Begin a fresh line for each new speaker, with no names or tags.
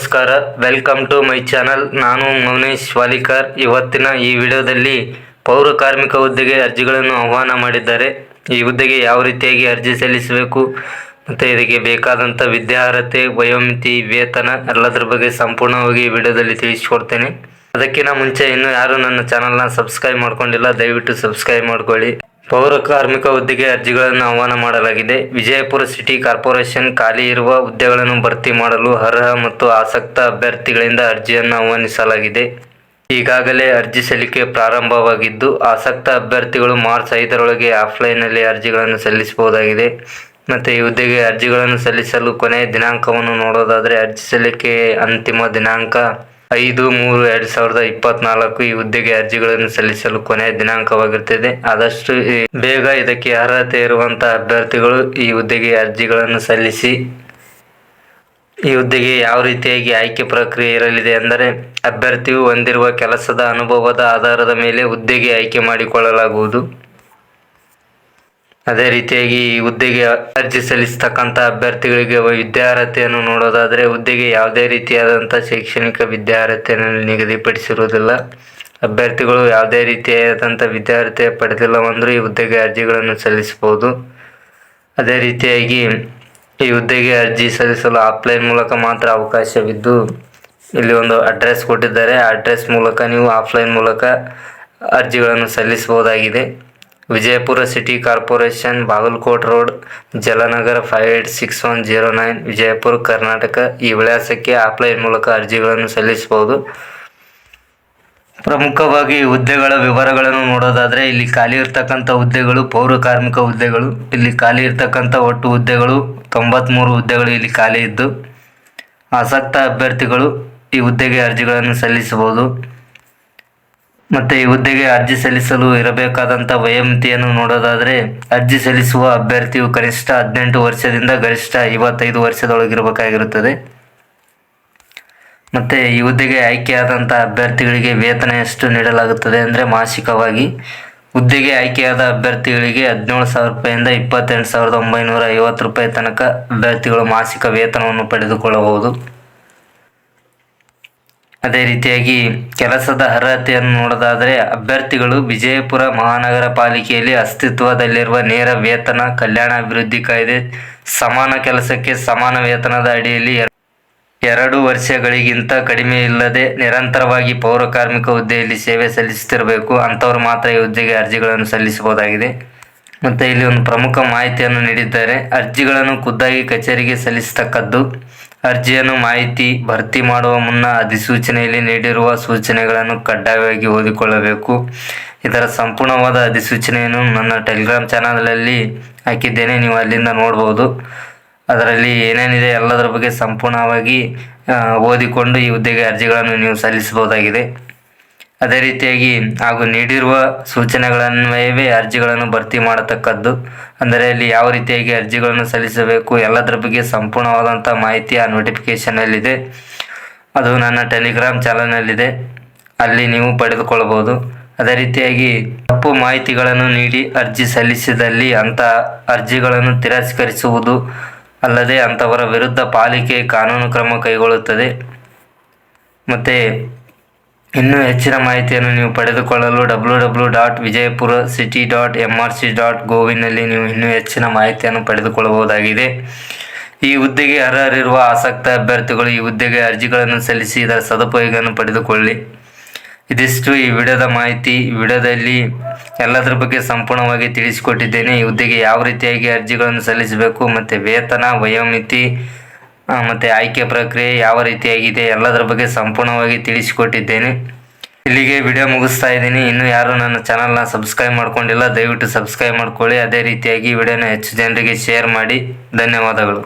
ನಮಸ್ಕಾರ, welcome to my channel. ನಾನು ಮೌನೇಶ್ ವಾಲಿಕಾರ್. ಇವತ್ತಿನ ಈ ವಿಡಿಯೋದಲ್ಲಿ ಪೌರ ಕಾರ್ಮಿಕ ಹುದ್ದೆಗೆ ಅರ್ಜಿಗಳನ್ನು ಆಹ್ವಾನ ಮಾಡಿದ್ದಾರೆ. ಈ ಹುದ್ದೆಗೆ ಯಾವ ರೀತಿಯಾಗಿ ಅರ್ಜಿ ಸಲ್ಲಿಸಬೇಕು ಮತ್ತು ಇದಕ್ಕೆ ಬೇಕಾದಂಥ ವಿದ್ಯಾರ್ಹತೆ, ವಯೋಮಿತಿ, ವೇತನ ಎಲ್ಲದರ ಬಗ್ಗೆ ಸಂಪೂರ್ಣವಾಗಿ ಈ ವಿಡಿಯೋದಲ್ಲಿ ತಿಳಿಸಿಕೊಡ್ತೇನೆ. ಅದಕ್ಕಿಂತ ಮುಂಚೆ ಇನ್ನೂ ಯಾರು ನನ್ನ ಚಾನಲ್ನ ಸಬ್ಸ್ಕ್ರೈಬ್ ಮಾಡ್ಕೊಂಡಿಲ್ಲ, ದಯವಿಟ್ಟು ಸಬ್ಸ್ಕ್ರೈಬ್ ಮಾಡ್ಕೊಳ್ಳಿ. ಪೌರ ಕಾರ್ಮಿಕ ಹುದ್ದೆಗೆ ಅರ್ಜಿಗಳನ್ನು ಆಹ್ವಾನ ಮಾಡಲಾಗಿದೆ. ವಿಜಯಪುರ ಸಿಟಿ ಕಾರ್ಪೊರೇಷನ್ ಖಾಲಿ ಇರುವ ಹುದ್ದೆಗಳನ್ನು ಭರ್ತಿ ಮಾಡಲು ಅರ್ಹ ಮತ್ತು ಆಸಕ್ತ ಅಭ್ಯರ್ಥಿಗಳಿಂದ ಅರ್ಜಿಯನ್ನು ಆಹ್ವಾನಿಸಲಾಗಿದೆ. ಈಗಾಗಲೇ ಅರ್ಜಿ ಸಲ್ಲಿಕೆ ಪ್ರಾರಂಭವಾಗಿದ್ದು, ಆಸಕ್ತ ಅಭ್ಯರ್ಥಿಗಳು ಮಾರ್ಚ್ 5ರೊಳಗೆ ಆಫ್ಲೈನ್ನಲ್ಲಿ ಅರ್ಜಿಗಳನ್ನು ಸಲ್ಲಿಸಬಹುದಾಗಿದೆ. ಮತ್ತು ಈ ಹುದ್ದೆಗೆ ಅರ್ಜಿಗಳನ್ನು ಸಲ್ಲಿಸಲು ಕೊನೆಯ ದಿನಾಂಕವನ್ನು ನೋಡೋದಾದರೆ, ಅರ್ಜಿ ಸಲ್ಲಿಕೆ ಅಂತಿಮ ದಿನಾಂಕ 5/3/2024. ಈ ಹುದ್ದೆಗೆ ಅರ್ಜಿಗಳನ್ನು ಸಲ್ಲಿಸಲು ಕೊನೆಯ ದಿನಾಂಕವಾಗಿರುತ್ತದೆ. ಆದಷ್ಟು ಬೇಗ ಇದಕ್ಕೆ ಅರ್ಹತೆ ಇರುವಂತಹ ಅಭ್ಯರ್ಥಿಗಳು ಈ ಹುದ್ದೆಗೆ ಅರ್ಜಿಗಳನ್ನು ಸಲ್ಲಿಸಿ. ಈ ಹುದ್ದೆಗೆ ಯಾವ ರೀತಿಯಾಗಿ ಆಯ್ಕೆ ಪ್ರಕ್ರಿಯೆ ಇರಲಿದೆ ಅಂದರೆ, ಅಭ್ಯರ್ಥಿಯು ಹೊಂದಿರುವ ಕೆಲಸದ ಅನುಭವದ ಆಧಾರದ ಮೇಲೆ ಹುದ್ದೆಗೆ ಆಯ್ಕೆ ಮಾಡಿಕೊಳ್ಳಲಾಗುವುದು. ಅದೇ ರೀತಿಯಾಗಿ ಈ ಹುದ್ದೆಗೆ ಅರ್ಜಿ ಸಲ್ಲಿಸತಕ್ಕಂಥ ಅಭ್ಯರ್ಥಿಗಳಿಗೆ ವಿದ್ಯಾರ್ಹತೆಯನ್ನು ನೋಡೋದಾದರೆ, ಹುದ್ದೆಗೆ ಯಾವುದೇ ರೀತಿಯಾದಂಥ ಶೈಕ್ಷಣಿಕ ವಿದ್ಯಾರ್ಹತೆಯನ್ನು ನಿಗದಿಪಡಿಸಿರುವುದಿಲ್ಲ. ಅಭ್ಯರ್ಥಿಗಳು ಯಾವುದೇ ರೀತಿಯಾದಂಥ ವಿದ್ಯಾರ್ಹತೆ ಪಡೆದಿಲ್ಲವೆಂದರೂ ಈ ಹುದ್ದೆಗೆ ಅರ್ಜಿಗಳನ್ನು ಸಲ್ಲಿಸಬಹುದು. ಅದೇ ರೀತಿಯಾಗಿ ಈ ಹುದ್ದೆಗೆ ಅರ್ಜಿ ಸಲ್ಲಿಸಲು ಆಫ್ಲೈನ್ ಮೂಲಕ ಮಾತ್ರ ಅವಕಾಶವಿದ್ದು, ಇಲ್ಲಿ ಒಂದು ಅಡ್ರೆಸ್ ಕೊಟ್ಟಿದ್ದಾರೆ. ಆ ಅಡ್ರೆಸ್ ಮೂಲಕ ನೀವು ಆಫ್ಲೈನ್ ಮೂಲಕ ಅರ್ಜಿಗಳನ್ನು ಸಲ್ಲಿಸಬಹುದಾಗಿದೆ. Vijayapura city corporation, Bagalkot road, Jalanagar 586109, Vijayapura, Karnataka. ಈ ವಿಳಾಸಕ್ಕೆ ಆಫ್ಲೈನ್ ಮೂಲಕ ಅರ್ಜಿಗಳನ್ನು ಸಲ್ಲಿಸಬಹುದು. ಪ್ರಮುಖವಾಗಿ ಹುದ್ದೆಗಳ ವಿವರಗಳನ್ನು ನೋಡೋದಾದರೆ, ಇಲ್ಲಿ ಖಾಲಿ ಇರ್ತಕ್ಕಂಥ ಹುದ್ದೆಗಳು ಪೌರ ಕಾರ್ಮಿಕ ಹುದ್ದೆಗಳು. ಇಲ್ಲಿ ಖಾಲಿ ಇರ್ತಕ್ಕಂಥ ಒಟ್ಟು ಹುದ್ದೆಗಳು 93 ಹುದ್ದೆಗಳು ಇಲ್ಲಿ ಖಾಲಿ ಇದ್ದು, ಆಸಕ್ತ ಅಭ್ಯರ್ಥಿಗಳು ಈ ಹುದ್ದೆಗೆ ಅರ್ಜಿಗಳನ್ನು ಸಲ್ಲಿಸಬಹುದು. ಮತ್ತು ಈ ಹುದ್ದೆಗೆ ಅರ್ಜಿ ಸಲ್ಲಿಸಲು ಇರಬೇಕಾದಂಥ ವಯೋಮಿತಿಯನ್ನು ನೋಡೋದಾದರೆ, ಅರ್ಜಿ ಸಲ್ಲಿಸುವ ಅಭ್ಯರ್ಥಿಯು ಕನಿಷ್ಠ 18 ವರ್ಷದಿಂದ ಗರಿಷ್ಠ 55 ವರ್ಷದೊಳಗಿರಬೇಕಾಗಿರುತ್ತದೆ. ಮತ್ತು ಈ ಹುದ್ದೆಗೆ ಆಯ್ಕೆಯಾದಂಥ ಅಭ್ಯರ್ಥಿಗಳಿಗೆ ವೇತನ ಎಷ್ಟು ನೀಡಲಾಗುತ್ತದೆ ಅಂದರೆ, ಮಾಸಿಕವಾಗಿ ಹುದ್ದೆಗೆ ಆಯ್ಕೆಯಾದ ಅಭ್ಯರ್ಥಿಗಳಿಗೆ 17,000 ರೂಪಾಯಿಂದ 28,950 ರೂಪಾಯಿ ತನಕ ಅಭ್ಯರ್ಥಿಗಳು ಮಾಸಿಕ ವೇತನವನ್ನು ಪಡೆದುಕೊಳ್ಳಬಹುದು. ಅದೇ ರೀತಿಯಾಗಿ ಕೆಲಸದ ಅರ್ಹತೆಯನ್ನು ನೋಡೋದಾದರೆ, ಅಭ್ಯರ್ಥಿಗಳು ವಿಜಯಪುರ ಮಹಾನಗರ ಪಾಲಿಕೆಯಲ್ಲಿ ಅಸ್ತಿತ್ವದಲ್ಲಿರುವ ನೇರ ವೇತನ ಕಲ್ಯಾಣ ಅಭಿವೃದ್ಧಿ ಕಾಯ್ದೆ ಸಮಾನ ಕೆಲಸಕ್ಕೆ ಸಮಾನ ವೇತನದ ಅಡಿಯಲ್ಲಿ 2 ವರ್ಷಗಳಿಗಿಂತ ಕಡಿಮೆ ಇಲ್ಲದೆ ನಿರಂತರವಾಗಿ ಪೌರ ಕಾರ್ಮಿಕ ಹುದ್ದೆಯಲ್ಲಿ ಸೇವೆ ಸಲ್ಲಿಸುತ್ತಿರಬೇಕು. ಅಂಥವ್ರು ಮಾತ್ರ ಈ ಹುದ್ದೆಗೆ ಅರ್ಜಿಗಳನ್ನು ಸಲ್ಲಿಸಬಹುದಾಗಿದೆ. ಮತ್ತು ಇಲ್ಲಿ ಒಂದು ಪ್ರಮುಖ ಮಾಹಿತಿಯನ್ನು ನೀಡಿದ್ದಾರೆ. ಅರ್ಜಿಗಳನ್ನು ಖುದ್ದಾಗಿ ಕಚೇರಿಗೆ ಸಲ್ಲಿಸತಕ್ಕದ್ದು. ಅರ್ಜಿಯನ್ನು ಮಾಹಿತಿ ಭರ್ತಿ ಮಾಡುವ ಮುನ್ನ ಅಧಿಸೂಚನೆಯಲ್ಲಿ ನೀಡಿರುವ ಸೂಚನೆಗಳನ್ನು ಕಡ್ಡಾಯವಾಗಿ ಓದಿಕೊಳ್ಳಬೇಕು. ಇದರ ಸಂಪೂರ್ಣವಾದ ಅಧಿಸೂಚನೆಯನ್ನು ನನ್ನ ಟೆಲಿಗ್ರಾಮ್ ಚಾನಲಲ್ಲಿ ಹಾಕಿದ್ದೇನೆ, ನೀವು ಅಲ್ಲಿಂದ ನೋಡ್ಬೋದು. ಅದರಲ್ಲಿ ಏನೇನಿದೆ ಎಲ್ಲದರ ಬಗ್ಗೆ ಸಂಪೂರ್ಣವಾಗಿ ಓದಿಕೊಂಡು ಈ ಹುದ್ದೆಗೆ ಅರ್ಜಿಗಳನ್ನು ನೀವು ಸಲ್ಲಿಸಬಹುದಾಗಿದೆ. ಅದೇ ರೀತಿಯಾಗಿ ಹಾಗೂ ನೀಡಿರುವ ಸೂಚನೆಗಳನ್ವಯವೇ ಅರ್ಜಿಗಳನ್ನು ಭರ್ತಿ ಮಾಡತಕ್ಕದ್ದು. ಅಂದರೆ ಇಲ್ಲಿ ಯಾವ ರೀತಿಯಾಗಿ ಅರ್ಜಿಗಳನ್ನು ಸಲ್ಲಿಸಬೇಕು ಎಲ್ಲದರ ಬಗ್ಗೆ ಸಂಪೂರ್ಣವಾದಂಥ ಮಾಹಿತಿ ಆ ನೋಟಿಫಿಕೇಷನಲ್ಲಿದೆ. ಅದು ನನ್ನ ಟೆಲಿಗ್ರಾಮ್ ಚಾನಲ್ನಲ್ಲಿದೆ, ಅಲ್ಲಿ ನೀವು ಪಡೆದುಕೊಳ್ಳಬಹುದು. ಅದೇ ರೀತಿಯಾಗಿ ತಪ್ಪು ಮಾಹಿತಿಗಳನ್ನು ನೀಡಿ ಅರ್ಜಿ ಸಲ್ಲಿಸಿದಲ್ಲಿ ಅಂಥ ಅರ್ಜಿಗಳನ್ನು ತಿರಸ್ಕರಿಸುವುದು ಅಲ್ಲದೆ ಅಂಥವರ ವಿರುದ್ಧ ಪಾಲಿಕೆ ಕಾನೂನು ಕ್ರಮ ಕೈಗೊಳ್ಳುತ್ತದೆ. ಮತ್ತು ಇನ್ನೂ ಹೆಚ್ಚಿನ ಮಾಹಿತಿಯನ್ನು ನೀವು ಪಡೆದುಕೊಳ್ಳಲು www.vijayapuracity.mrc.gov ನಲ್ಲಿ ನೀವು ಇನ್ನೂ ಹೆಚ್ಚಿನ ಮಾಹಿತಿಯನ್ನು ಪಡೆದುಕೊಳ್ಳಬಹುದಾಗಿದೆ. ಈ ಹುದ್ದೆಗೆ ಅರ್ಹರಿರುವ ಆಸಕ್ತ ಅಭ್ಯರ್ಥಿಗಳು ಈ ಹುದ್ದೆಗೆ ಅರ್ಜಿಗಳನ್ನು ಸಲ್ಲಿಸಿ ಇದರ ಸದುಪಯೋಗವನ್ನು ಪಡೆದುಕೊಳ್ಳಿ. ಇದಿಷ್ಟು ಈ ವಿಡಿಯೋದ ಮಾಹಿತಿ. ಈ ವಿಡಿಯೋದಲ್ಲಿ ಎಲ್ಲದರ ಬಗ್ಗೆ ಸಂಪೂರ್ಣವಾಗಿ ತಿಳಿಸಿಕೊಟ್ಟಿದ್ದೇನೆ. ಈ ಹುದ್ದೆಗೆ ಯಾವ ರೀತಿಯಾಗಿ ಅರ್ಜಿಗಳನ್ನು ಸಲ್ಲಿಸಬೇಕು ಮತ್ತು ವೇತನ, ವಯೋಮಿತಿ ಮತ್ತು ಆಯ್ಕೆ ಪ್ರಕ್ರಿಯೆ ಯಾವ ರೀತಿಯಾಗಿದೆ ಎಲ್ಲದರ ಬಗ್ಗೆ ಸಂಪೂರ್ಣವಾಗಿ ತಿಳಿಸಿಕೊಟ್ಟಿದ್ದೇನೆ. ಇಲ್ಲಿಗೆ ವಿಡಿಯೋ ಮುಗಿಸ್ತಾ ಇದ್ದೀನಿ. ಇನ್ನೂ ಯಾರು ನನ್ನ ಚಾನಲ್ನ ಸಬ್ಸ್ಕ್ರೈಬ್ ಮಾಡ್ಕೊಂಡಿಲ್ಲ, ದಯವಿಟ್ಟು ಸಬ್ಸ್ಕ್ರೈಬ್ ಮಾಡ್ಕೊಳ್ಳಿ. ಅದೇ ರೀತಿಯಾಗಿ ವಿಡಿಯೋನ ಹೆಚ್ಚು ಜನರಿಗೆ ಶೇರ್ ಮಾಡಿ. ಧನ್ಯವಾದಗಳು.